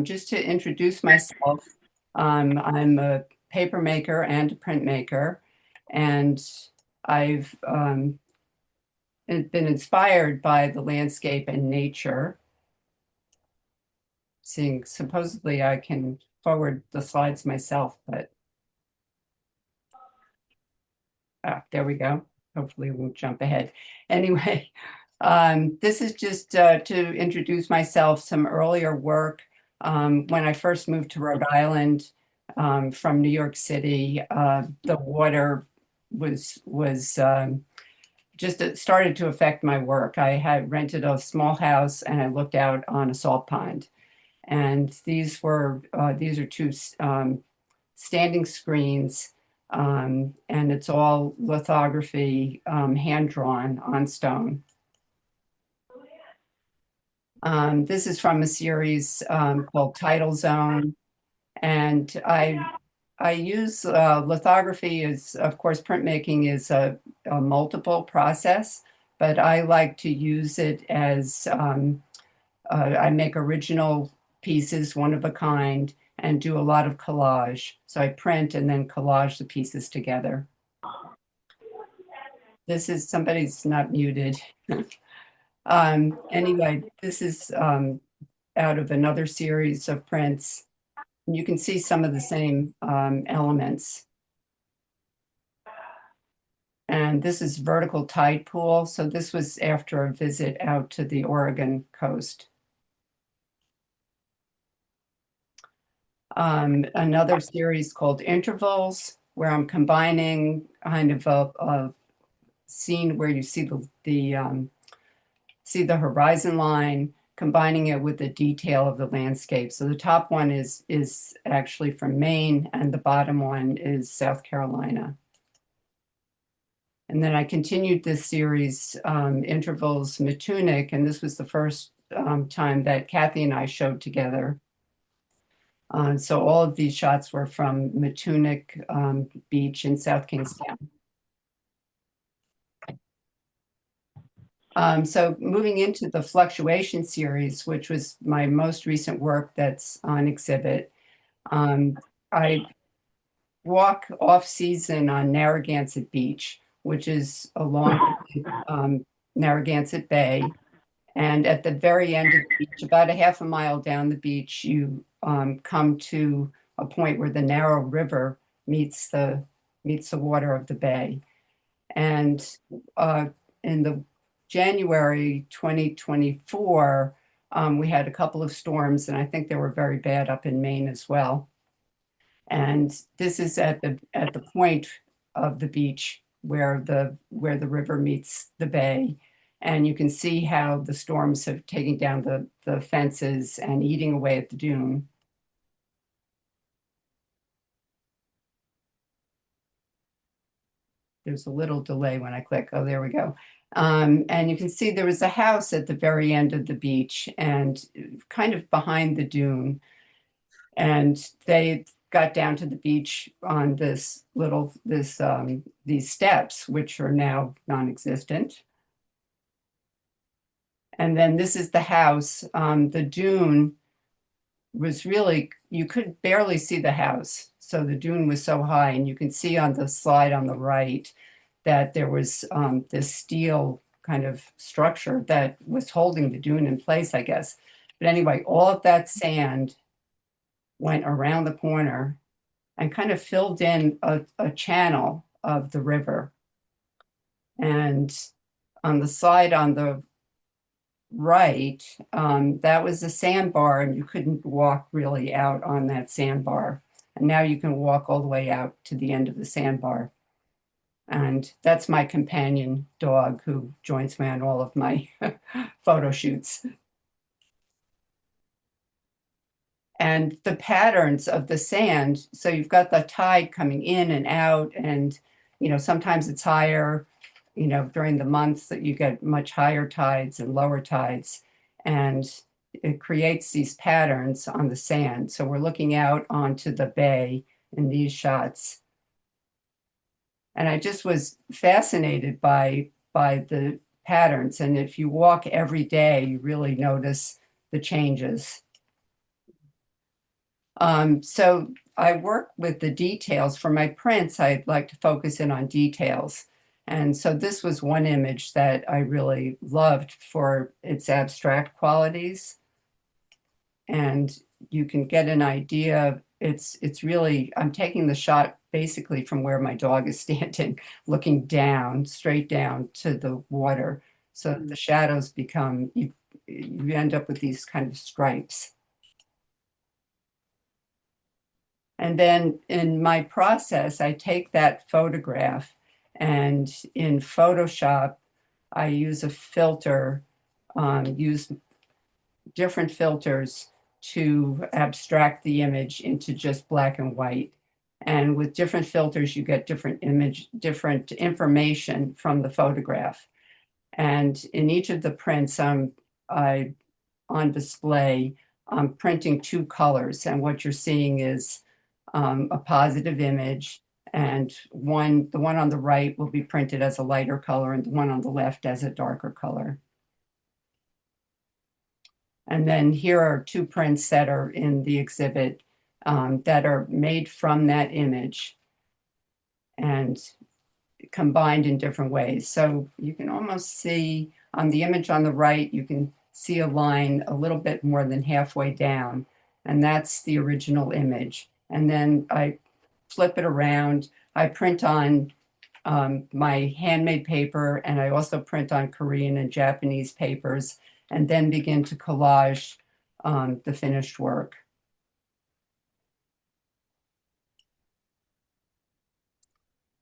Just to introduce myself, I'm a paper maker and a printmaker, and I've been inspired by the landscape and nature. Seeing supposedly I can forward the slides myself, but there we go. Hopefully we won't jump ahead. Anyway, this is just to introduce myself, some earlier work. When I first moved to Rhode Island from New York City, the water was just it started to affect my work. I had rented a small house and I looked out on a salt pond. And these are two standing screens, and it's all lithography, hand-drawn on stone. This is from a series called Tidal Zone, and I use lithography is, of course, printmaking is a multiple process, but I like to use it as I make original pieces, one of a kind, and do a lot of collage. So I print and then collage the pieces together. This is, somebody's not muted. Anyway, this is out of another series of prints. You can see some of the same elements. And this is vertical tide pool. So this was after a visit out to the Oregon coast. Another series called Intervals, where I'm combining kind of a scene where you see the horizon line, combining it with the detail of the landscape. So the top one is actually from Maine, and the bottom one is South Carolina. And then I continued this series, Intervals Matunic, and this was the first time that Kathie and I showed together. So all of these shots were from Matunic Beach in South Kingstown. So moving into the Fluctuation series, which was my most recent work that's on exhibit, I walk off season on Narragansett Beach, which is along Narragansett Bay. And at the very end of the beach, about a half a mile down the beach, you come to a point where the narrow river meets the water of the bay. And in the January 2024, we had a couple of storms, and I think they were very bad up in Maine as well. And this is at the point of the beach where the river meets the bay. And you can see how the storms have taken down the fences and eating away at the dune. There's a little delay when I click. Oh, there we go. And you can see there was a house at the very end of the beach and kind of behind the dune. And they got down to the beach on these steps, which are now non-existent. And then this is the house. The dune was really, you could barely see the house. So the dune was so high, and you can see on the slide on the right that there was this steel kind of structure that was holding the dune in place, I guess. But anyway, all of that sand went around the corner and kind of filled in a channel of the river. And on the slide on the right, that was a sandbar, and you couldn't walk really out on that sandbar. And now you can walk all the way out to the end of the sandbar. And that's my companion dog who joins me on all of my photo shoots. And the patterns of the sand, so you've got the tide coming in and out, and sometimes it's higher, during the months that you get much higher tides and lower tides, and it creates these patterns on the sand. So we're looking out onto the bay in these shots. And I just was fascinated by the patterns. And if you walk every day, you really notice the changes. So I work with the details. For my prints, I'd like to focus in on details. And so this was one image that I really loved for its abstract qualities. And you can get an idea. It's really, I'm taking the shot basically from where my dog is standing, looking down, straight down to the water. So the shadows become, you end up with these kind of stripes. And then in my process, I take that photograph, and in Photoshop, I use a filter, use different filters to abstract the image into just black and white. And with different filters, you get different information from the photograph. And in each of the prints I on display, I'm printing two colors. And what you're seeing is a positive image, and the one on the right will be printed as a lighter color and the one on the left as a darker color. And then here are two prints that are in the exhibit that are made from that image and combined in different ways. So you can almost see on the image on the right, you can see a line a little bit more than halfway down, and that's the original image. And then I flip it around. I print on my handmade paper, and I also print on Korean and Japanese papers, and then begin to collage the finished work.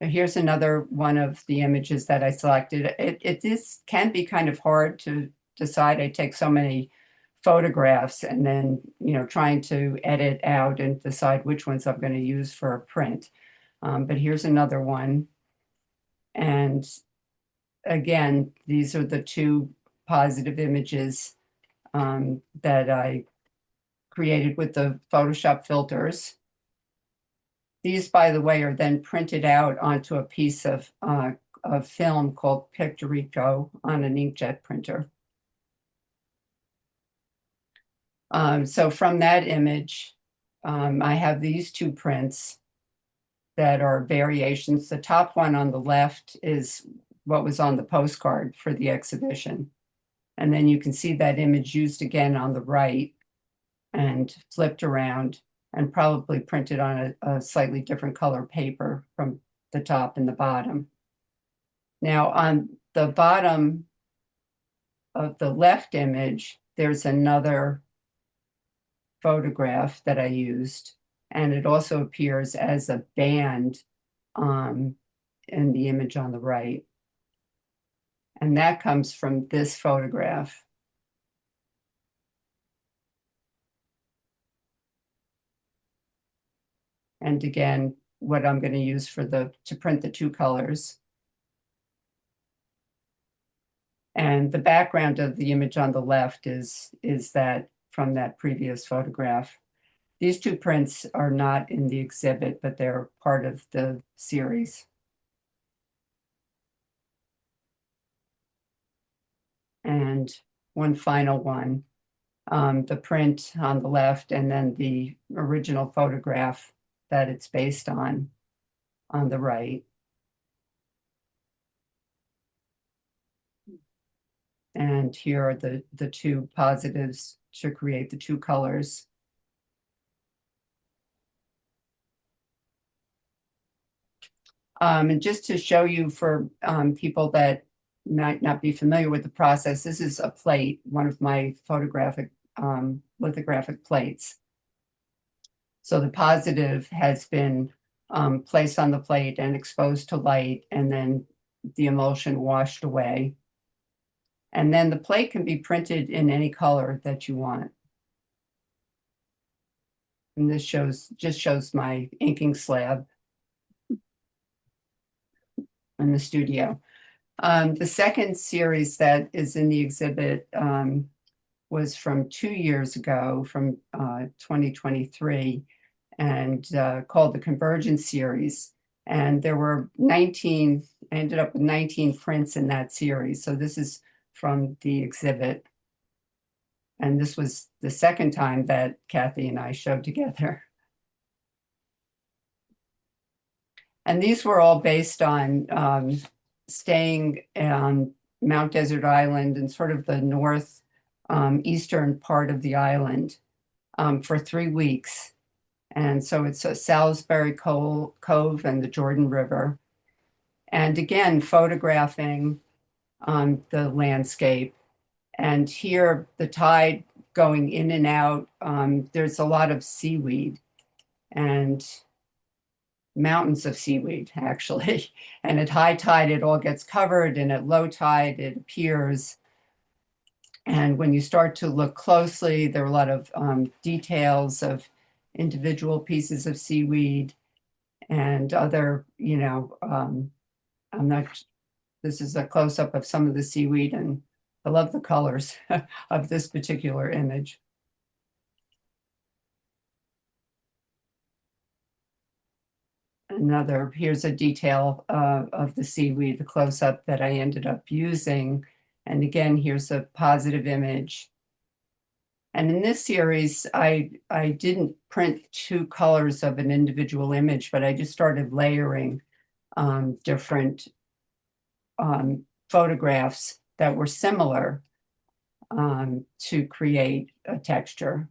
Here's another one of the images that I selected. This can be kind of hard to decide. I take so many photographs and then, trying to edit out and decide which ones I'm going to use for a print. But here's another one. And again, these are the two positive images that I created with the Photoshop filters. These, by the way, are then printed out onto a piece of film called Pictorico on an inkjet printer. So from that image, I have these two prints that are variations. The top one on the left is what was on the postcard for the exhibition. And then you can see that image used again on the right and flipped around and probably printed on a slightly different color paper from the top and the bottom. Now on the bottom of the left image, there's another photograph that I used, and it also appears as a band in the image on the right. And that comes from this photograph. And again, what I'm going to use to print the two colors. And the background of the image on the left is that from that previous photograph. These two prints are not in the exhibit, but they're part of the series. And one final one, the print on the left, and then the original photograph that it's based on the right. And here are the two positives to create the two colors. And just to show you for people that might not be familiar with the process, this is a plate, one of my photographic lithographic plates. So the positive has been placed on the plate and exposed to light, and then the emulsion washed away. And then the plate can be printed in any color that you want. And this just shows my inking slab in the studio. The second series that is in the exhibit was from 2 years ago, from 2023, and called the Convergence series. And there were 19, I ended up with 19 prints in that series. So this is from the exhibit. And this was the second time that Kathie and I showed together. And these were all based on staying on Mount Desert Island and sort of the north eastern part of the island for 3 weeks. And so it's a Salisbury Cove and the Jordan River. And again, photographing the landscape. And here, the tide going in and out, there's a lot of seaweed and mountains of seaweed, actually. And at high tide, it all gets covered, and at low tide, it appears. And when you start to look closely, there are a lot of details of individual pieces of seaweed and other, I'm not, this is a close-up of some of the seaweed, and I love the colors of this particular image. Here's a detail of the seaweed, the close-up that I ended up using. And again, here's a positive image. And in this series, I didn't print 2 colors of an individual image, but I just started layering different photographs that were similar to create a texture.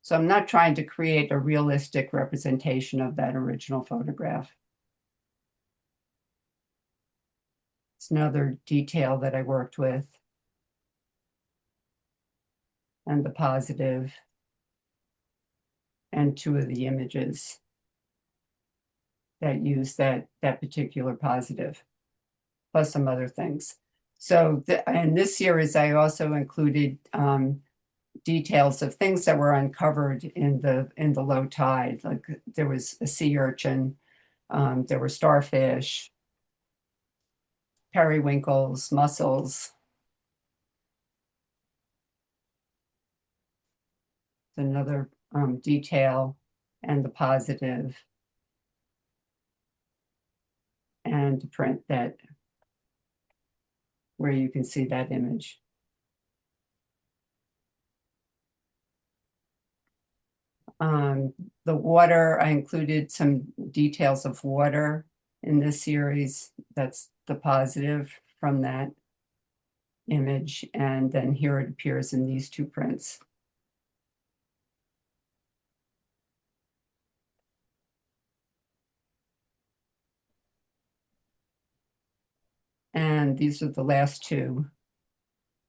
So I'm not trying to create a realistic representation of that original photograph. It's another detail that I worked with. And the positive, and 2 of the images that use that particular positive, plus some other things. So in this series, I also included details of things that were uncovered in the low tide. Like there was a sea urchin, there were starfish, periwinkles, mussels. Another detail, and the positive, and to print that where you can see that image. The water, I included some details of water in this series. That's the positive from that image. And then here it appears in these 2 prints. And these are the last 2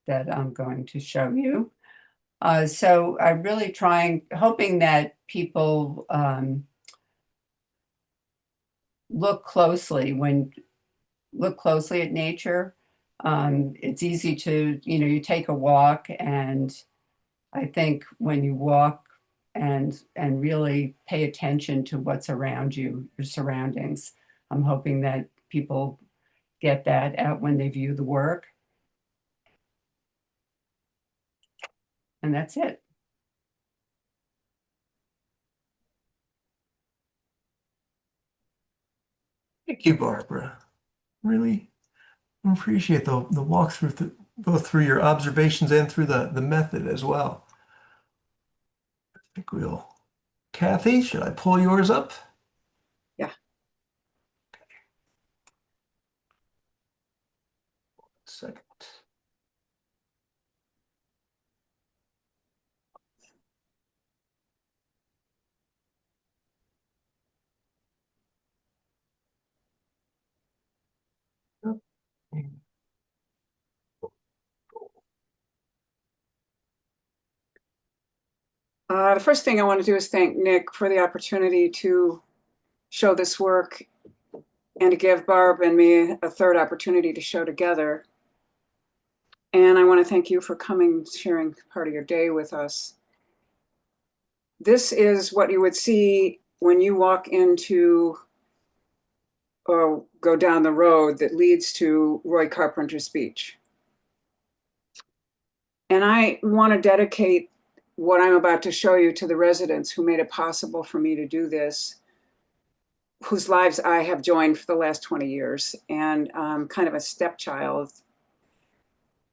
that I'm going to show you. So I'm really hoping that people look closely at nature. It's easy to, you take a walk, and I think when you walk and really pay attention to what's around you, your surroundings, I'm hoping that people get that out when they view the work. And that's it. Thank you, Barbara. Really appreciate the walkthrough, both through your observations and through the method as well. I think we'll. Kathie, should I pull yours up? Yeah. Second. The first thing I want to do is thank Nick for the opportunity to show this work and to give Barb and me a third opportunity to show together. And I want to thank you for coming, sharing part of your day with us. This is what you would see when you walk into or go down the road that leads to Roy Carpenter's Beach. And I want to dedicate what I'm about to show you to the residents who made it possible for me to do this, whose lives I have joined for the last 20 years, and kind of a stepchild.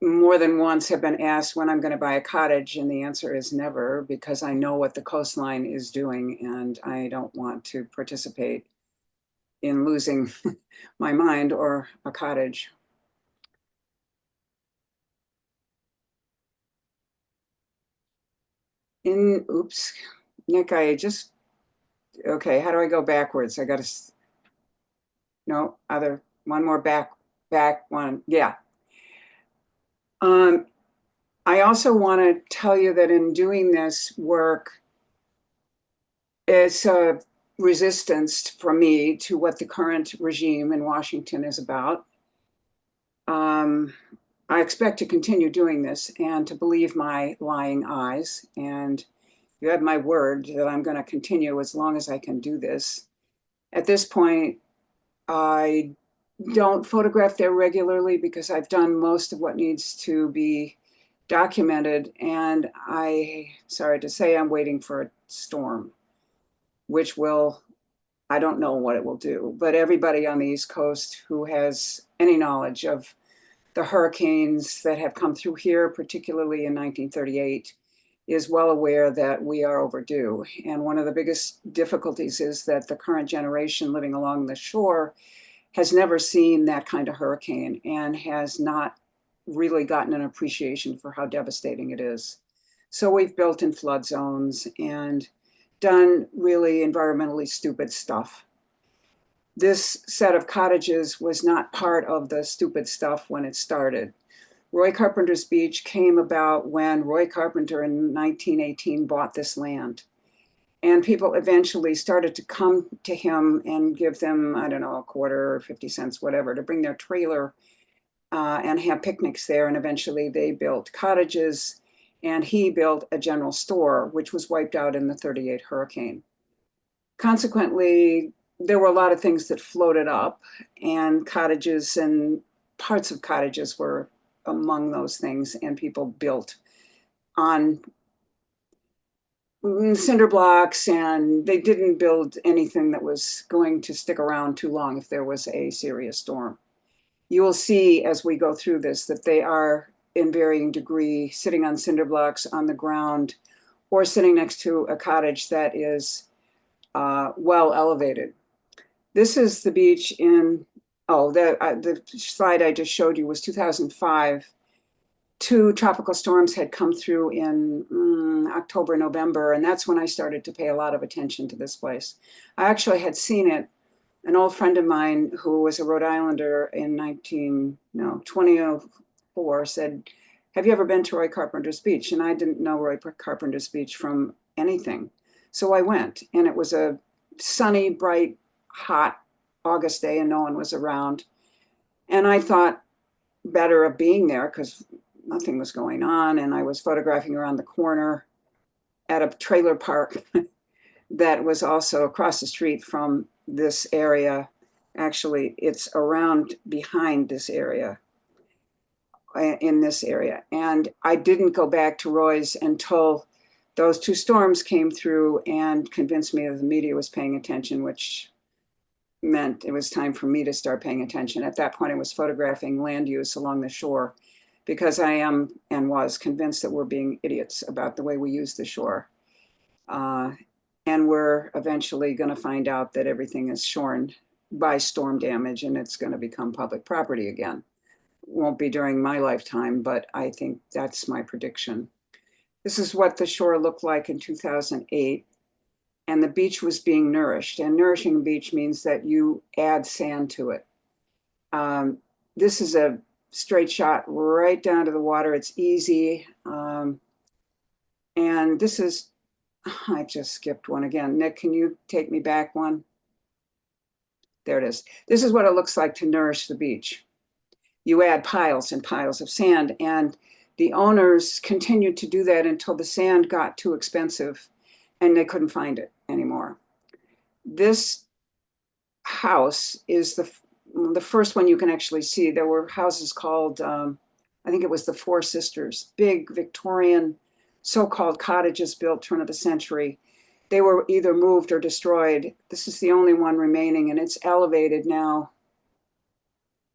more than once have been asked when I'm going to buy a cottage, and the answer is never, because I know what the coastline is doing and I don't want to participate in losing my mind or a cottage. Oops, Nick, okay, how do I go backwards? I got to, no, one more back one. Yeah. I also want to tell you that in doing this work, it's a resistance from me to what the current regime in Washington is about. I expect to continue doing this and to believe my lying eyes. And you have my word that I'm going to continue as long as I can do this. At this point, I don't photograph there regularly because I've done most of what needs to be documented. And sorry to say, I'm waiting for a storm, which I don't know what it will do, but everybody on the East Coast who has any knowledge of the hurricanes that have come through here, particularly in 1938, is well aware that we are overdue. And one of the biggest difficulties is that the current generation living along the shore has never seen that kind of hurricane and has not really gotten an appreciation for how devastating it is. So we've built in flood zones and done really environmentally stupid stuff. This set of cottages was not part of the stupid stuff when it started. Roy Carpenter's Beach came about when Roy Carpenter in 1918 bought this land. And people eventually started to come to him and give them, I don't know, a quarter or 50 cents, whatever, to bring their trailer and have picnics there. And eventually they built cottages, and he built a general store, which was wiped out in the 38 hurricane. Consequently, there were a lot of things that floated up, and cottages and parts of cottages were among those things, and people built on cinder blocks, and they didn't build anything that was going to stick around too long if there was a serious storm. You will see as we go through this that they are in varying degree sitting on cinder blocks on the ground or sitting next to a cottage that is well elevated. This is the beach in, the slide I just showed you was 2005. 2 tropical storms had come through in October, November, and that's when I started to pay a lot of attention to this place. I actually had seen it. An old friend of mine who was a Rhode Islander in 2004 said, "Have you ever been to Roy Carpenter's Beach?" And I didn't know Roy Carpenter's Beach from anything. So I went, and it was a sunny, bright, hot August day, and no one was around. And I thought better of being there because nothing was going on, and I was photographing around the corner at a trailer park that was also across the street from this area. Actually, it's around behind this area, in this area. And I didn't go back to Roy's until those 2 storms came through and convinced me that the media was paying attention, which meant it was time for me to start paying attention. At that point, I was photographing land use along the shore because I am and was convinced that we're being idiots about the way we use the shore. And we're eventually going to find out that everything is shorn by storm damage and it's going to become public property again. Won't be during my lifetime, but I think that's my prediction. This is what the shore looked like in 2008. And the beach was being nourished. And nourishing a beach means that you add sand to it. This is a straight shot right down to the water. It's easy. And this is, I just skipped one again. Nick, can you take me back one? There it is. This is what it looks like to nourish the beach. You add piles and piles of sand, and the owners continued to do that until the sand got too expensive and they couldn't find it anymore. This house is the first one you can actually see. There were houses called, I think it was the Four Sisters, big Victorian so-called cottages built turn of the century. They were either moved or destroyed. This is the only one remaining, and it's elevated now,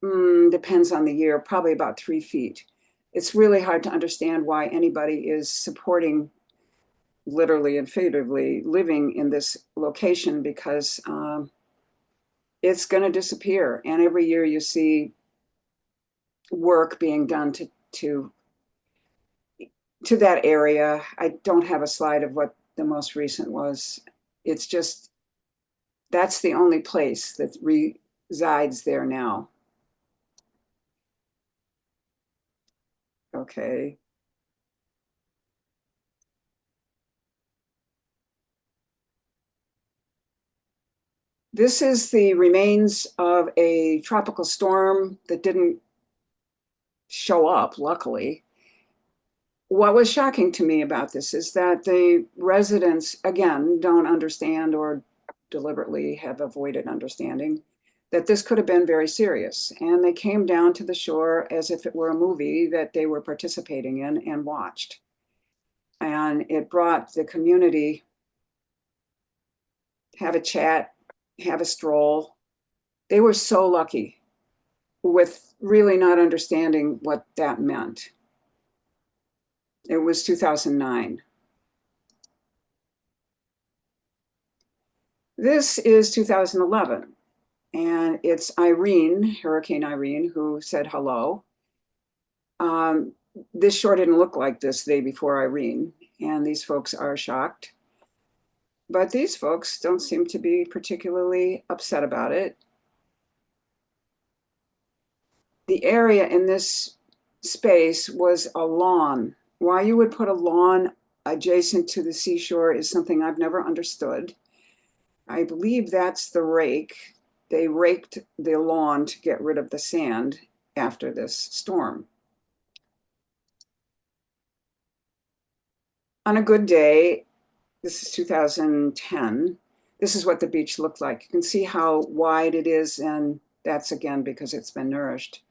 depends on the year, probably about 3 feet. it's really hard to understand why anybody is supporting, literally and figuratively, living in this location, because it's going to disappear. And every year you see work being done to that area. I don't have a slide of what the most recent was. It's just, that's the only place that resides there now. Okay. This is the remains of a tropical storm that didn't show up, luckily. What was shocking to me about this is that the residents, again, don't understand, or deliberately have avoided understanding, that this could have been very serious. And they came down to the shore as if it were a movie that they were participating in and watched. And it brought the community to have a chat, have a stroll. They were so lucky, with really not understanding what that meant. It was 2009. This is 2011, and it's Irene, Hurricane Irene, who said hello. This shore didn't look like this the day before Irene, and these folks are shocked. But these folks don't seem to be particularly upset about it. The area in this space was a lawn. Why you would put a lawn adjacent to the seashore is something I've never understood. I believe that's the rake. They raked the lawn to get rid of the sand after this storm. On a good day, this is 2010, this is what the beach looked like. You can see how wide it is, and that's again because it's been nourished.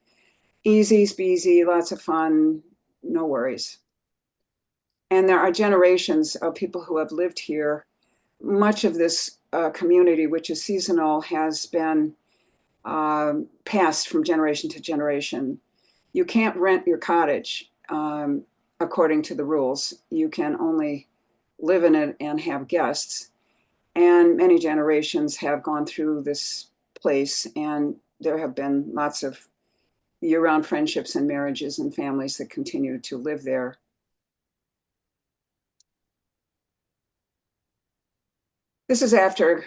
Easy, speasy, lots of fun, no worries. And there are generations of people who have lived here. Much of this community, which is seasonal, has been passed from generation to generation. You can't rent your cottage according to the rules. You can only live in it and have guests. And many generations have gone through this place, and there have been lots of year-round friendships and marriages and families that continue to live there. This is after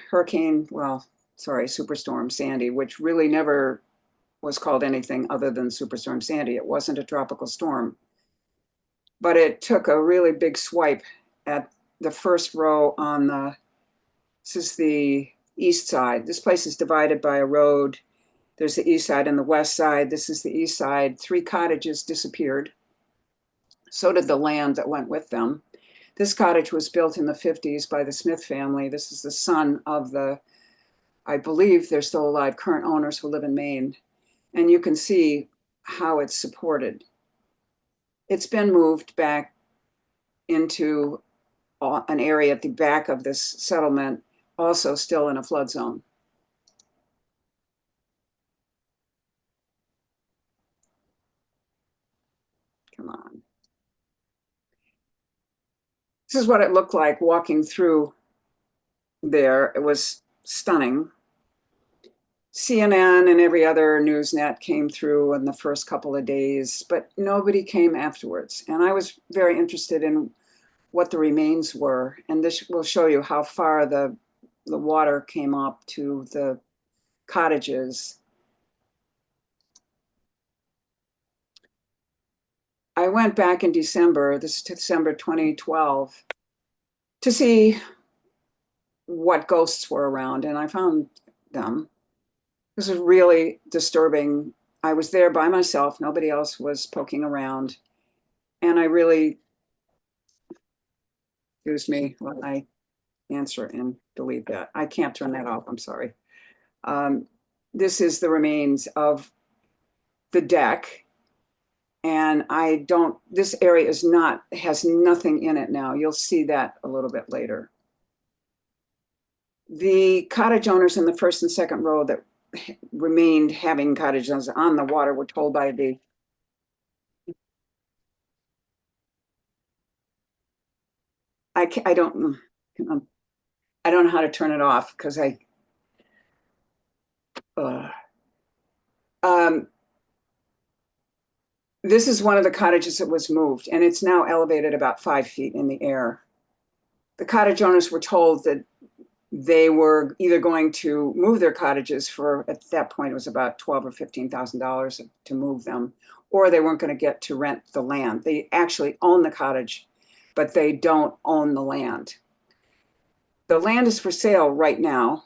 Superstorm Sandy, which really never was called anything other than Superstorm Sandy. It wasn't a tropical storm, but it took a really big swipe at the first row on this is the east side. This place is divided by a road. There's the east side and the west side. This is the east side. 3 cottages disappeared. So did the land that went with them. This cottage was built in the 50s by the Smith family. This is the son of the, I believe they're still alive, current owners who live in Maine. And you can see how it's supported. It's been moved back into an area at the back of this settlement, also still in a flood zone. Come on. This is what it looked like walking through there. It was stunning. CNN and every other news net came through in the first couple of days, but nobody came afterwards. And I was very interested in what the remains were. And this will show you how far the water came up to the cottages. I went back in December, this is December 2012, to see what ghosts were around, and I found them. This was really disturbing. I was there by myself, nobody else was poking around, and I really, excuse me when I answer and delete that. I can't turn that off, I'm sorry. This is the remains of the deck. And this area has nothing in it now. You'll see that a little bit later. The cottage owners in the first and second row that remained having cottages on the water were told by the I don't know how to turn it off because this is one of the cottages that was moved, and it's now elevated about 5 feet in the air. The cottage owners were told that they were either going to move their cottages for, at that point, it was about $12,000 or $15,000 to move them, or they weren't going to get to rent the land. They actually own the cottage, but they don't own the land. The land is for sale right now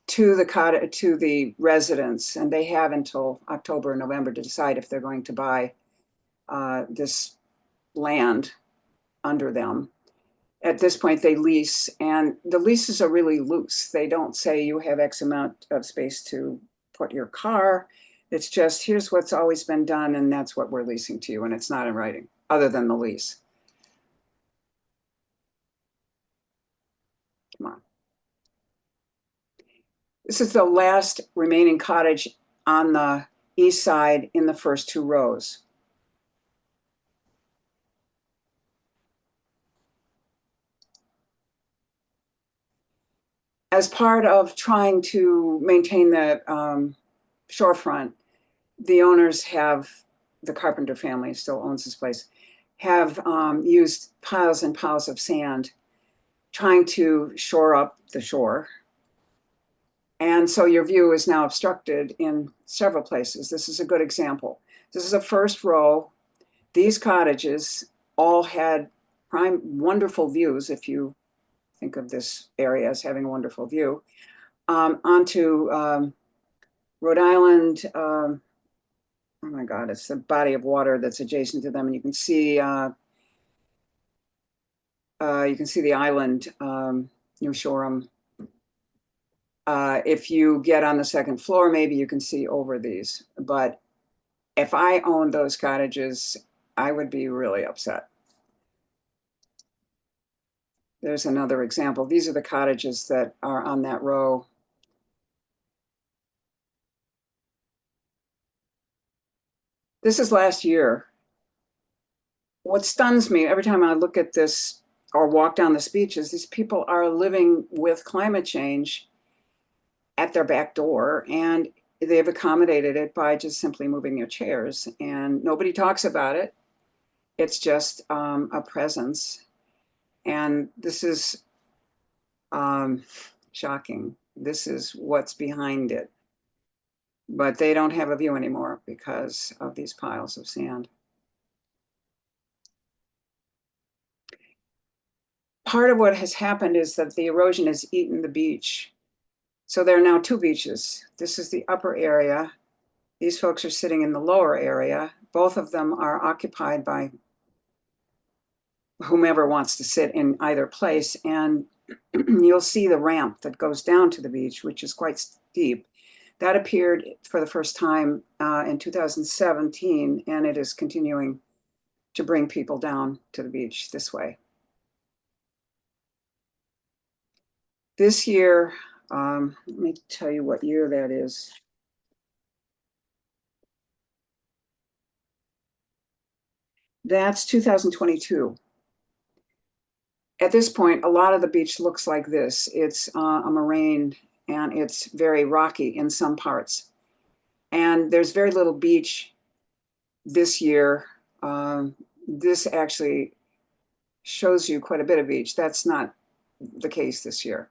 to the residents, and they have until October or November to decide if they're going to buy this land under them. At this point, they lease, and the leases are really loose. They don't say you have X amount of space to put your car. It's just, here's what's always been done, and that's what we're leasing to you, and it's not in writing, other than the lease. Come on. This is the last remaining cottage on the east side in the first 2 rows. As part of trying to maintain the shorefront, the owners have, the Carpenter family still owns this place, have used piles and piles of sand trying to shore up the shore. And so your view is now obstructed in several places. This is a good example. This is a first row. These cottages all had wonderful views, if you think of this area as having a wonderful view, onto Rhode Island. Oh my God, it's the body of water that's adjacent to them, and you can see the island, New Shoreham. If you get on the second floor, maybe you can see over these. But if I owned those cottages, I would be really upset. There's another example. These are the cottages that are on that row. This is last year. What stuns me every time I look at this or walk down this beach is these people are living with climate change at their back door, and they've accommodated it by just simply moving their chairs, and nobody talks about it. It's just a presence. And this is shocking. This is what's behind it. But they don't have a view anymore because of these piles of sand. Part of what has happened is that the erosion has eaten the beach. So there are now 2 beaches. This is the upper area. These folks are sitting in the lower area. Both of them are occupied by whomever wants to sit in either place. And you'll see the ramp that goes down to the beach, which is quite steep. That appeared for the first time in 2017, and it is continuing to bring people down to the beach this way. This year, let me tell you what year that is. That's 2022. At this point, a lot of the beach looks like this. It's a moraine, and it's very rocky in some parts. And there's very little beach this year. This actually shows you quite a bit of beach. That's not the case this year.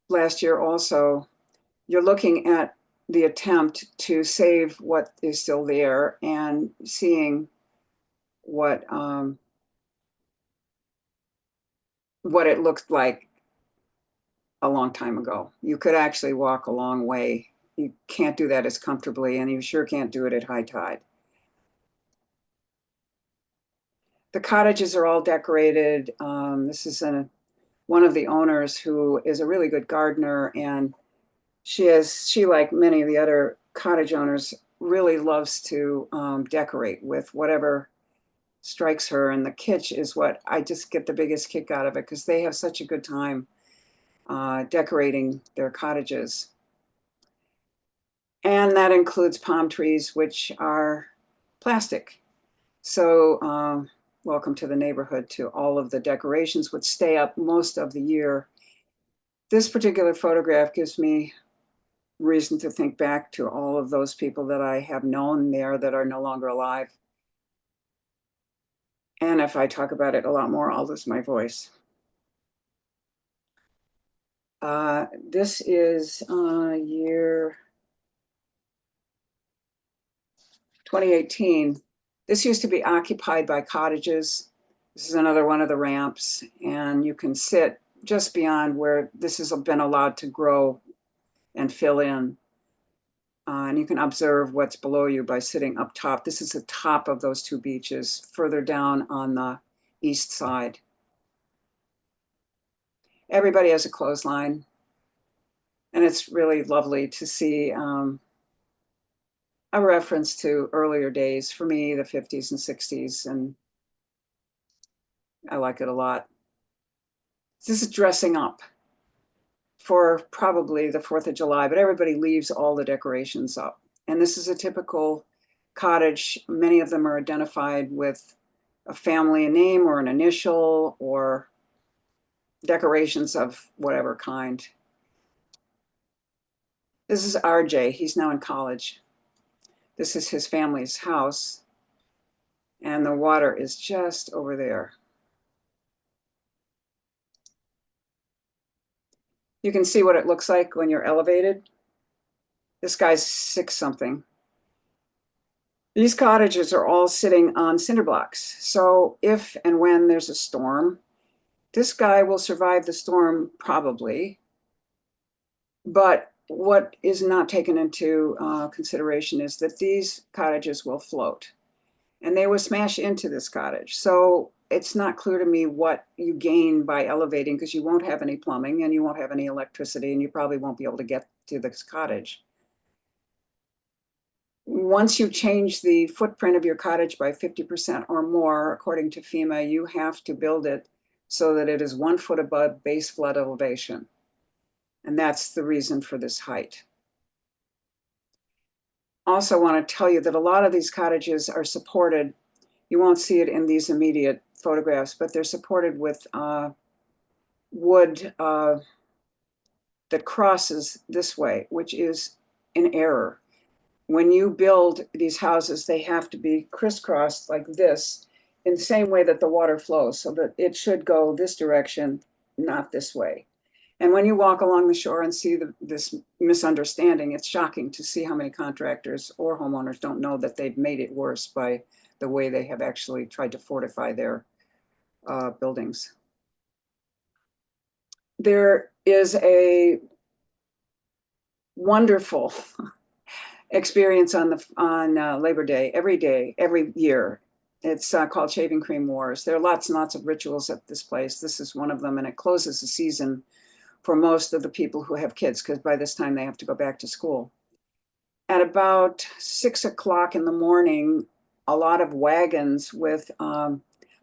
Last year also, you're looking at the attempt to save what is still there and seeing what it looked like a long time ago. You could actually walk a long way. You can't do that as comfortably, and you sure can't do it at high tide. The cottages are all decorated. This is one of the owners who is a really good gardener, and she, like many of the other cottage owners, really loves to decorate with whatever strikes her. And the kitsch is what I just get the biggest kick out of it, because they have such a good time decorating their cottages. And that includes palm trees, which are plastic. So welcome to the neighborhood to all of the decorations, which stay up most of the year. This particular photograph gives me reason to think back to all of those people that I have known there that are no longer alive. And if I talk about it a lot more, I'll lose my voice. This is year 2018. This used to be occupied by cottages. This is another one of the ramps, and you can sit just beyond where this has been allowed to grow and fill in. And you can observe what's below you by sitting up top. This is the top of those two beaches, further down on the east side. Everybody has a clothesline, and it's really lovely to see a reference to earlier days, for me, the 50s and 60s, and I like it a lot. This is dressing up for probably the 4th of July, but everybody leaves all the decorations up. And this is a typical cottage. Many of them are identified with a family name or an initial or decorations of whatever kind. This is RJ. He's now in college. This is his family's house, and the water is just over there. You can see what it looks like when you're elevated. This guy's 6-something. These cottages are all sitting on cinder blocks. So if and when there's a storm, this guy will survive the storm probably. But what is not taken into consideration is that these cottages will float and they will smash into this cottage. So it's not clear to me what you gain by elevating, because you won't have any plumbing and you won't have any electricity, and you probably won't be able to get to this cottage. Once you change the footprint of your cottage by 50% or more, according to FEMA, you have to build it so that it is 1 foot above base flood elevation. And that's the reason for this height. Also want to tell you that a lot of these cottages are supported. You won't see it in these immediate photographs, but they're supported with wood that crosses this way, which is an error. When you build these houses, they have to be crisscrossed like this in the same way that the water flows, so that it should go this direction, not this way. And when you walk along the shore and see this misunderstanding, it's shocking to see how many contractors or homeowners don't know that they've made it worse by the way they have actually tried to fortify their buildings. There is a wonderful experience on Labor Day, every year. It's called Shaving Cream Wars. There are lots and lots of rituals at this place. This is one of them, and it closes the season for most of the people who have kids, because by this time they have to go back to school. At about 6 o'clock in the morning, a lot of wagons with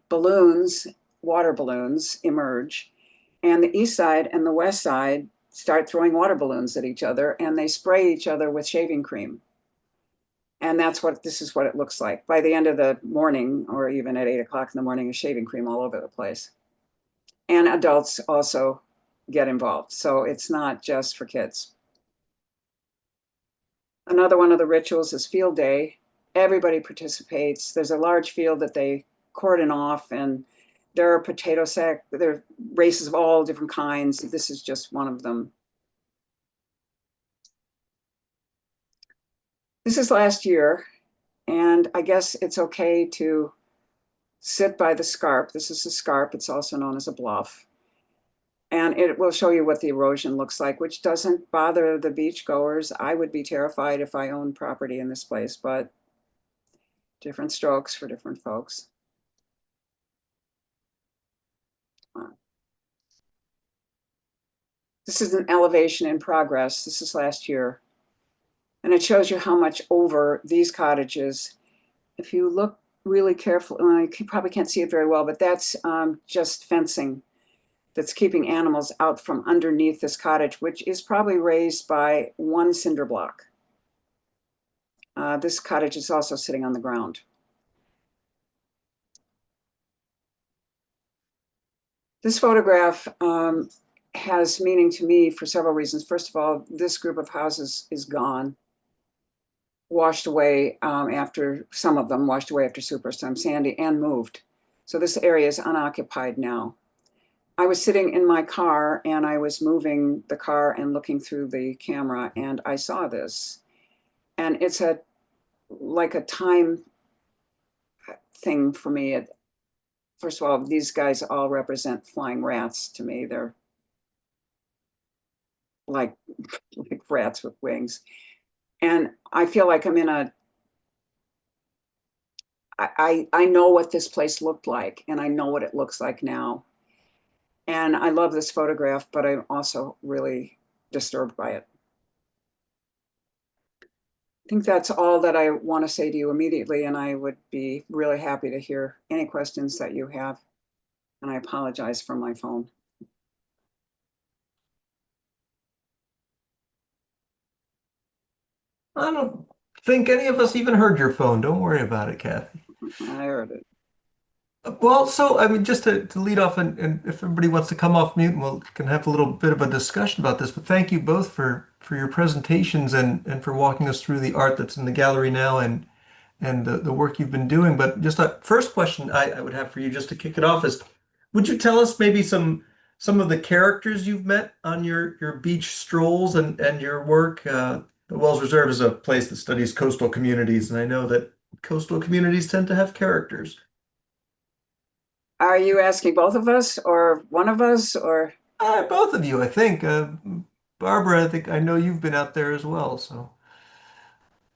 balloons, water balloons, emerge, and the east side and the west side start throwing water balloons at each other, and they spray each other with shaving cream. And this is what it looks like. By the end of the morning, or even at 8 o'clock in the morning, is shaving cream all over the place. And adults also get involved. So it's not just for kids. Another one of the rituals is field day. Everybody participates. There's a large field that they cordon off, and there are there are races of all different kinds. This is just one of them. This is last year, and I guess it's okay to sit by the scarp. This is a scarp. It's also known as a bluff. And it will show you what the erosion looks like, which doesn't bother the beachgoers. I would be terrified if I owned property in this place, but different strokes for different folks. This is an elevation in progress. This is last year. And it shows you how much over these cottages. If you look really carefully, well, you probably can't see it very well, but that's just fencing that's keeping animals out from underneath this cottage, which is probably raised by 1 cinder block. This cottage is also sitting on the ground. This photograph has meaning to me for several reasons. First of all, this group of houses is gone, washed away after, some of them washed away after Superstorm Sandy, and moved. So this area is unoccupied now. I was sitting in my car and I was moving the car and looking through the camera, and I saw this. And it's like a time thing for me. First of all, these guys all represent flying rats to me. They're like rats with wings. And I feel like I'm in I know what this place looked like, and I know what it looks like now. And I love this photograph, but I'm also really disturbed by it. I think that's all that I want to say to you immediately, and I would be really happy to hear any questions that you have. And I apologize for my phone. I don't think any of us even heard your phone. Don't worry about it, Kathy. I heard it. Well, so I mean, just to lead off, and if everybody wants to come off mute, and we can have a little bit of a discussion about this. But thank you both for your presentations and for walking us through the art that's in the gallery now and the work you've been doing. But just a first question I would have for you, just to kick it off, is would you tell us maybe some of the characters you've met on your beach strolls and your work? The Wells Reserve is a place that studies coastal communities, and I know that coastal communities tend to have characters. Are you asking both of us or one of us, or? Both of you, I think. Barbara, I think I know you've been out there as well, so.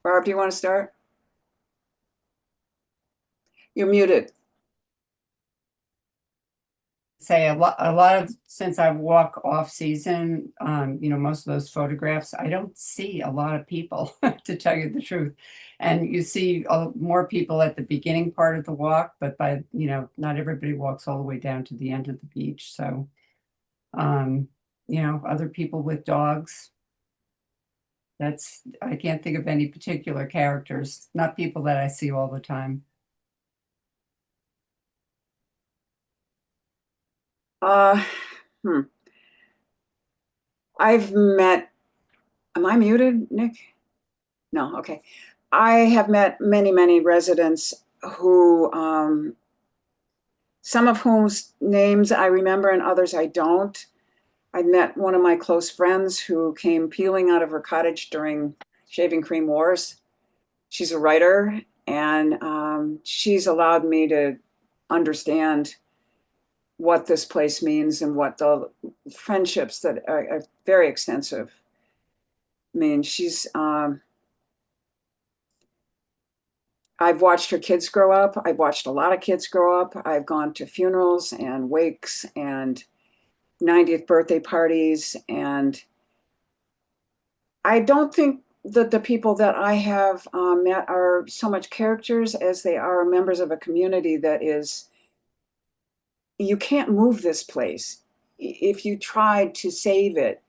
Barb, do you want to start? You're muted. Say a lot of, since I walk off season, most of those photographs, I don't see a lot of people to tell you the truth. And you see more people at the beginning part of the walk, but not everybody walks all the way down to the end of the beach. So, other people with dogs. I can't think of any particular characters, not people that I see all the time. I've met, am I muted, Nick? No, okay. I have met many, many residents who, some of whose names I remember and others I don't. I met one of my close friends who came peeling out of her cottage during Shaving Cream Wars. She's a writer, and she's allowed me to understand what this place means and what the friendships that are very extensive. I mean, I've watched her kids grow up. I've watched a lot of kids grow up. I've gone to funerals and wakes and 90th birthday parties. And I don't think that the people that I have met are so much characters as they are members of a community that is, you can't move this place. If you tried to save it,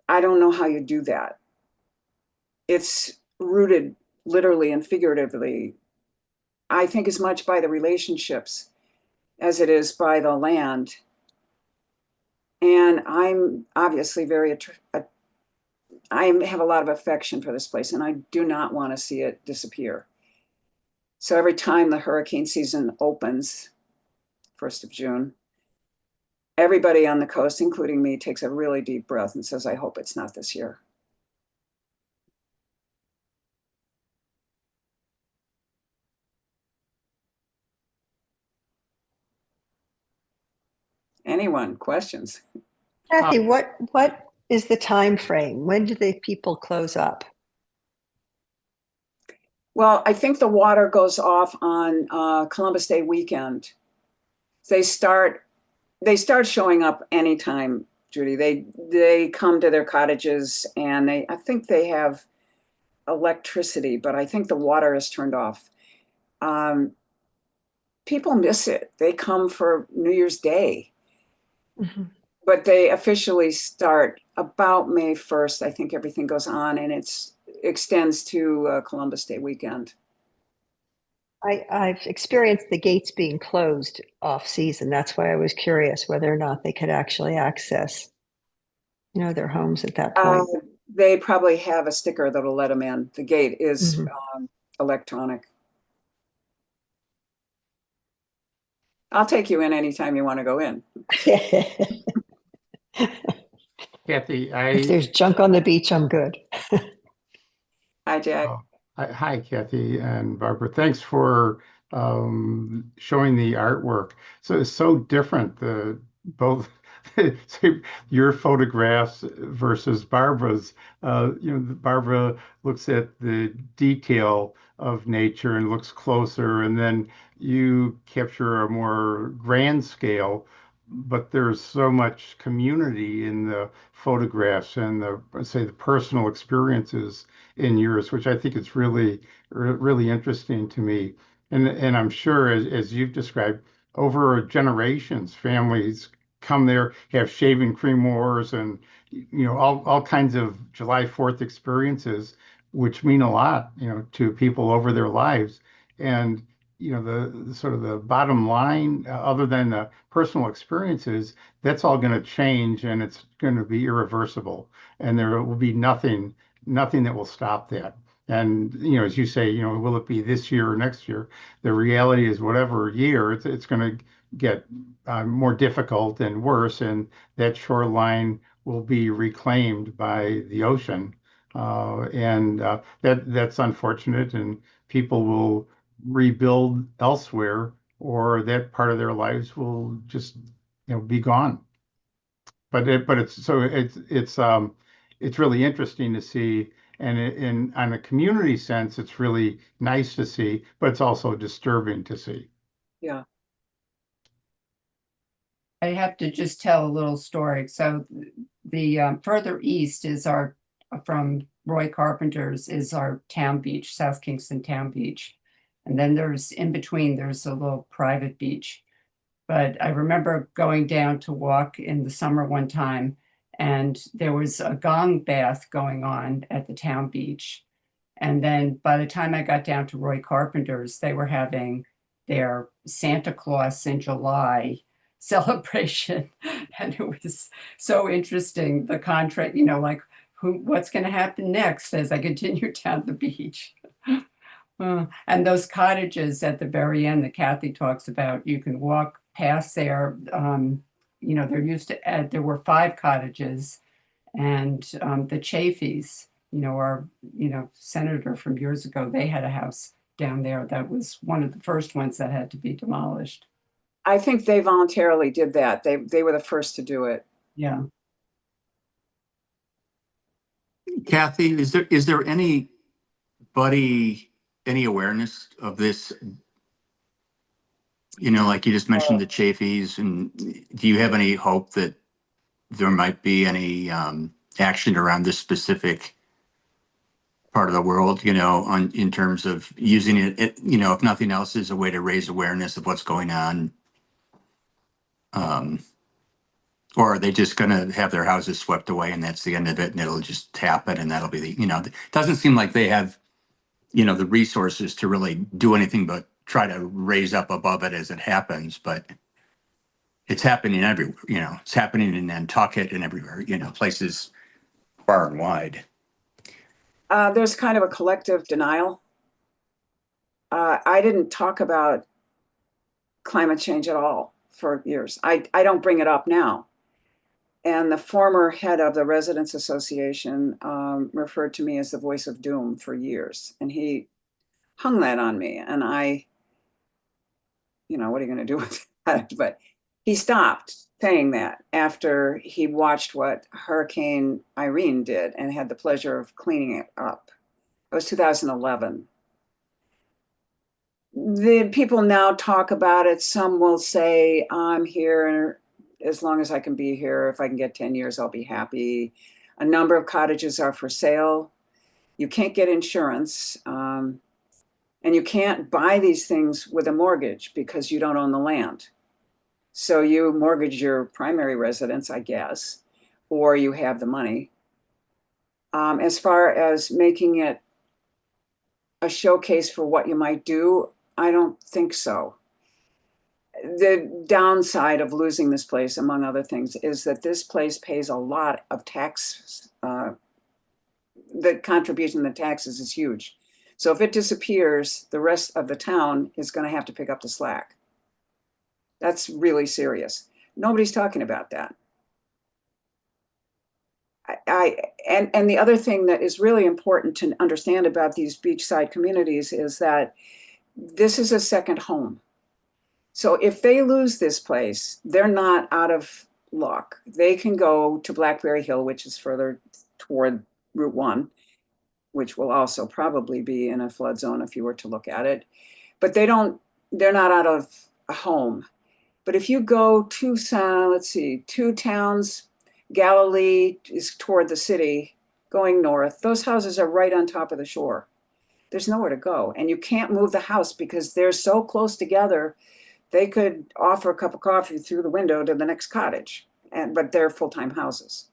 I don't know how you do that. It's rooted literally and figuratively, I think, as much by the relationships as it is by the land. And I'm obviously I have a lot of affection for this place, and I do not want to see it disappear. So every time the hurricane season opens, 1st of June, everybody on the coast, including me, takes a really deep breath and says, I hope it's not this year. Anyone, questions? Kathy, what is the time frame? When do the people close up? Well, I think the water goes off on Columbus Day weekend. They start showing up anytime, Judy. They come to their cottages, and I think they have electricity, but I think the water is turned off. People miss it. They come for New Year's Day. Mm-hmm. But they officially start about May 1st. I think everything goes on, and it's extends to Columbus Day weekend. I've experienced the gates being closed off season. That's why I was curious whether or not they could actually access, their homes at that point. They probably have a sticker that'll let them in. The gate is Mhm. electronic. I'll take you in anytime you want to go in. Kathie, If there's junk on the beach, I'm good. Hi, Jack. hi, Kathie and Barbara. Thanks for showing the artwork. So it's so different, the both your photographs versus Barbara's. Barbara looks at the detail of nature and looks closer, and then you capture a more grand scale. But there's so much community in the photographs and the personal experiences in yours, which I think is really interesting to me. And I'm sure, as you've described, over generations, families come there, have shaving cream wars, and all kinds of July 4th experiences, which mean a lot, to people over their lives. And the sort of the bottom line, other than the personal experiences, that's all going to change, and it's going to be irreversible, and there will be nothing that will stop that. And as you say, will it be this year or next year? The reality is, whatever year, it's going to get more difficult and worse, and that shoreline will be reclaimed by the ocean, and that's unfortunate. And people will rebuild elsewhere, or that part of their lives will just be gone. But it's really interesting to see, and on a community sense, it's really nice to see, but it's also disturbing to see. Yeah. I have to just tell a little story. So the further east is from Roy Carpenter's is our town beach, South Kingston Town Beach. And then in between, there's a little private beach. But I remember going down to walk in the summer one time, and there was a gong bath going on at the town beach. And then by the time I got down to Roy Carpenter's, they were having their Santa Claus in July celebration. And it was so interesting, the contrast, like what's going to happen next as I continue down the beach. And those cottages at the very end that Kathie talks about, you can walk past there. There were 5 cottages, and the Chaffees, our senator from years ago, they had a house down there that was one of the first ones that had to be demolished. I think they voluntarily did that. They were the first to do it. Yeah. Kathie, is there any awareness of this? Like you just mentioned the Chaffees, and do you have any hope that there might be any action around this specific part of the world, in terms of using it, if nothing else, as a way to raise awareness of what's going on? Or are they just going to have their houses swept away and that's the end of it, and it'll just happen, and that'll be it doesn't seem like they have, the resources to really do anything but try to raise up above it as it happens. But it's happening everywhere, it's happening in Nantucket and everywhere, places far and wide. There's kind of a collective denial. I didn't talk about climate change at all for years. I don't bring it up now. And the former head of the Residents Association referred to me as the voice of doom for years. And he hung that on me. And what are you going to do with that? But he stopped saying that after he watched what Hurricane Irene did and had the pleasure of cleaning it up. It was 2011. The people now talk about it. Some will say, I'm here as long as I can be here. If I can get 10 years, I'll be happy. A number of cottages are for sale. You can't get insurance. And you can't buy these things with a mortgage because you don't own the land. So you mortgage your primary residence, I guess, or you have the money. As far as making it a showcase for what you might do, I don't think so. The downside of losing this place, among other things, is that this place pays a lot of tax. The contribution to taxes is huge. So if it disappears, the rest of the town is going to have to pick up the slack. That's really serious. Nobody's talking about that. And the other thing that is really important to understand about these beachside communities is that this is a second home. So if they lose this place, they're not out of luck. They can go to Blackberry Hill, which is further toward Route 1, which will also probably be in a flood zone if you were to look at it. But they're not out of a home. But if you go to, let's see, 2 towns, Galilee is toward the city, going north. Those houses are right on top of the shore. There's nowhere to go. And you can't move the house because they're so close together. They could offer a cup of coffee through the window to the next cottage, but they're full-time houses.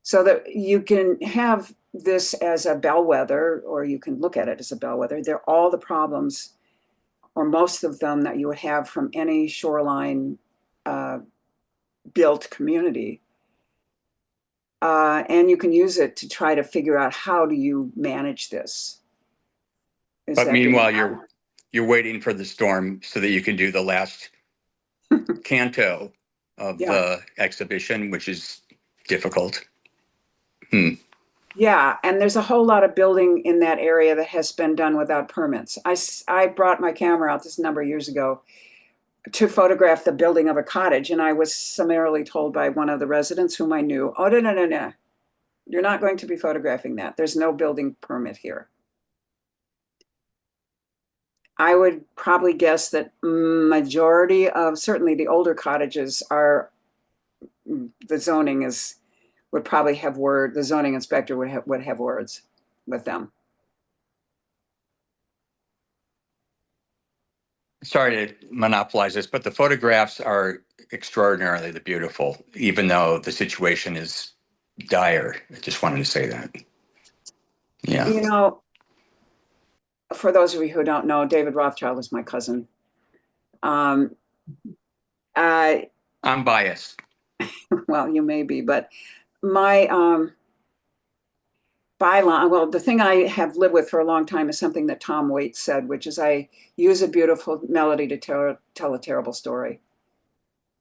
So that you can have this as a bellwether, or you can look at it as a bellwether. They're all the problems, or most of them, that you would have from any shoreline built community. And you can use it to try to figure out, how do you manage this? But meanwhile, you're waiting for the storm so that you can do the last canto of the exhibition, which is difficult. Yeah, and there's a whole lot of building in that area that has been done without permits. I brought my camera out this number of years ago to photograph the building of a cottage, and I was summarily told by one of the residents whom I knew, oh, no, you're not going to be photographing that. There's no building permit here. I would probably guess that majority of, certainly the older cottages, are, the zoning would probably have the zoning inspector would have words with them. Sorry to monopolize this, but the photographs are extraordinarily beautiful, even though the situation is dire. I just wanted to say that. Yeah. You know, for those of you who don't know, David Rothschild is my cousin. I'm biased. Well, you may be, but my byline, well, the thing I have lived with for a long time is something that Tom Waits said, which is, I use a beautiful melody to tell a terrible story.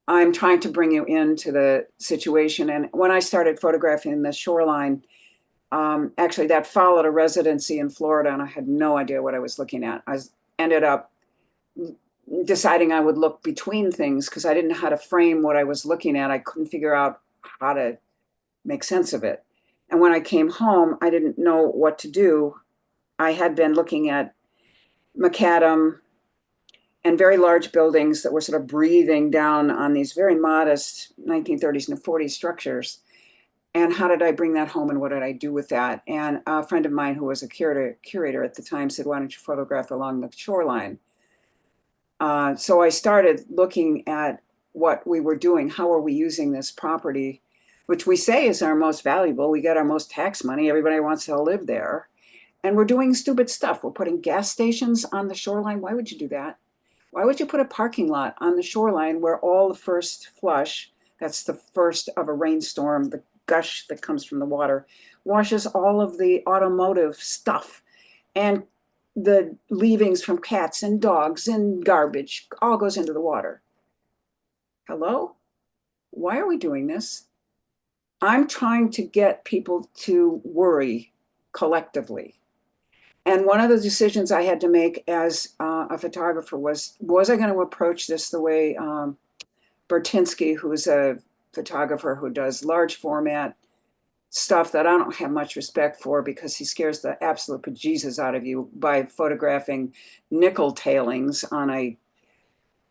I'm trying to bring you into the situation. And when I started photographing the shoreline, actually that followed a residency in Florida, and I had no idea what I was looking at. I ended up deciding I would look between things because I didn't know how to frame what I was looking at. I couldn't figure out how to make sense of it. And when I came home, I didn't know what to do. I had been looking at macadam and very large buildings that were sort of breathing down on these very modest 1930s and 40s structures. And how did I bring that home, and what did I do with that? And a friend of mine who was a curator at the time said, why don't you photograph along the shoreline? So I started looking at what we were doing. How are we using this property, which we say is our most valuable? We get our most tax money. Everybody wants to live there. And we're doing stupid stuff. We're putting gas stations on the shoreline. Why would you do that? Why would you put a parking lot on the shoreline where all the first flush, that's the first of a rainstorm, the gush that comes from the water, washes all of the automotive stuff and the leavings from cats and dogs and garbage all goes into the water? Hello? Why are we doing this? I'm trying to get people to worry collectively. And one of the decisions I had to make as a photographer was I going to approach this the way Bertinsky, who's a photographer who does large format stuff that I don't have much respect for, because he scares the absolute bejesus out of you by photographing nickel tailings on a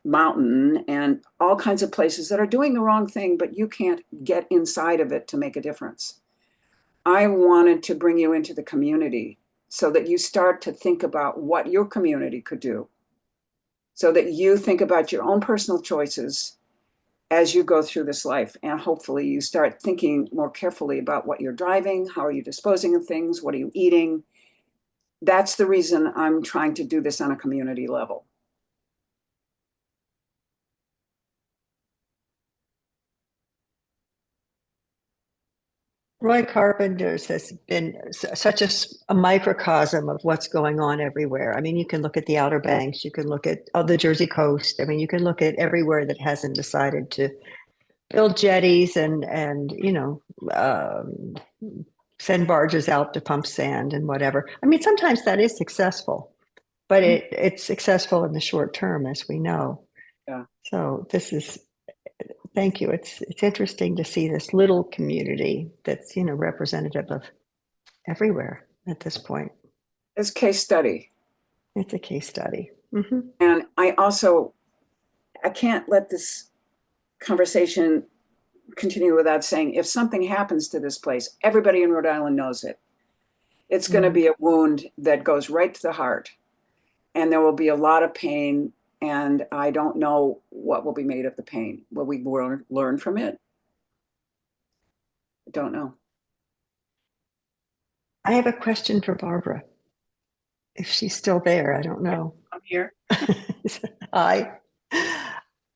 mountain and all kinds of places that are doing the wrong thing, but you can't get inside of it to make a difference. I wanted to bring you into the community so that you start to think about what your community could do, so that you think about your own personal choices as you go through this life. And hopefully you start thinking more carefully about what you're driving, how are you disposing of things, what are you eating. That's the reason I'm trying to do this on a community level. Roy Carpenter's has been such a microcosm of what's going on everywhere. I mean, you can look at the Outer Banks, you can look at the Jersey coast. I mean, you can look at everywhere that hasn't decided to build jetties and send barges out to pump sand and whatever. I mean, sometimes that is successful, but it's successful in the short term, as we know. Yeah. So thank you. It's interesting to see this little community that's, representative of everywhere at this point. It's a case study. It's a case study. Mm-hmm. And I can't let this conversation continue without saying, if something happens to this place, everybody in Rhode Island knows it. It's going to be a wound that goes right to the heart, and there will be a lot of pain. And I don't know what will be made of the pain. Will we learn from it? I don't know. I have a question for Barbara. If she's still there, I don't know. I'm here.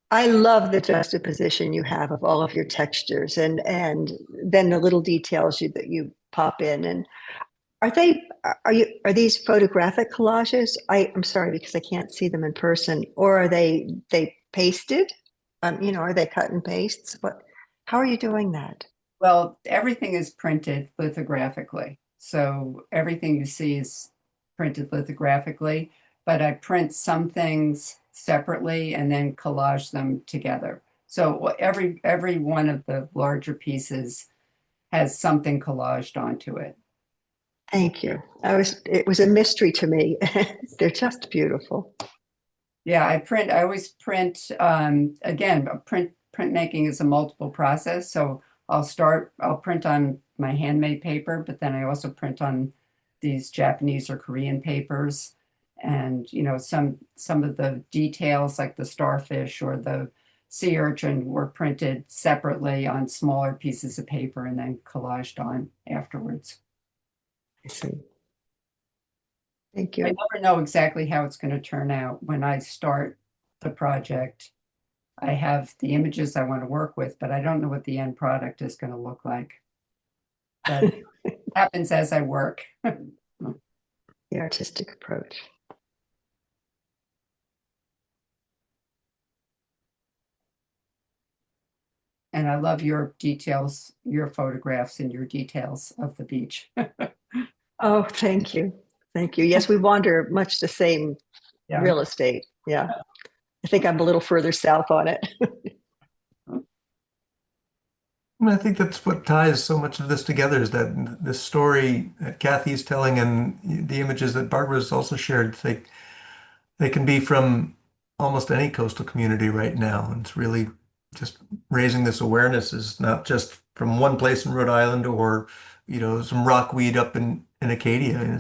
I love the juxtaposition you have of all of your textures and then the little details that you pop in. And are these photographic collages? I'm sorry, because I can't see them in person. Or are they pasted? Are they cut and pastes? How are you doing that? Well, everything is printed lithographically. So everything you see is printed lithographically, but I print some things separately and then collage them together. So every one of the larger pieces has something collaged onto it. Thank you. It was a mystery to me. They're just beautiful. Yeah, I always print, again, printmaking is a multiple process. So I'll print on my handmade paper, but then I also print on these Japanese or Korean papers. And, some of the details like the starfish or the sea urchin were printed separately on smaller pieces of paper and then collaged on afterwards. I see. Thank you. I never know exactly how it's going to turn out. When I start the project, I have the images I want to work with, but I don't know what the end product is going to look like. That happens as I work. The artistic approach. And I love your details, your photographs and your details of the beach. Oh, thank you. Thank you. Yes, we wander much the same real estate. Yeah. I think I'm a little further south on it. I think that's what ties so much of this together is that the story that Kathy's telling and the images that Barbara's also shared, they can be from almost any coastal community right now. And it's really just raising this awareness is not just from one place in Rhode Island or, some rockweed up in Acadia.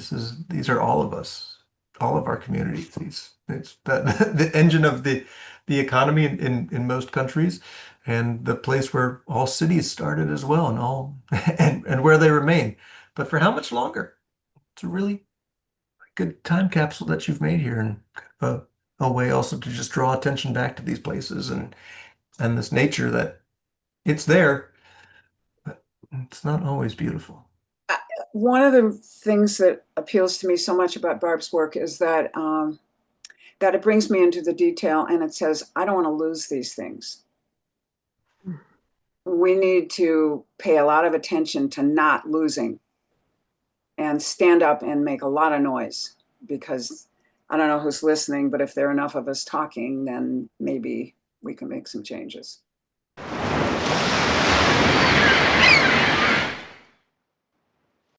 These are all of us, all of our communities. It's the engine of the economy in most countries. And the place where all cities started as well, and where they remain. But for how much longer? It's a really good time capsule that you've made here, and a way also to just draw attention back to these places and this nature that it's there, but it's not always beautiful. One of the things that appeals to me so much about Barb's work is that that it brings me into the detail, and it says, I don't want to lose these things. We need to pay a lot of attention to not losing and stand up and make a lot of noise, because I don't know who's listening, but if there are enough of us talking, then maybe we can make some changes.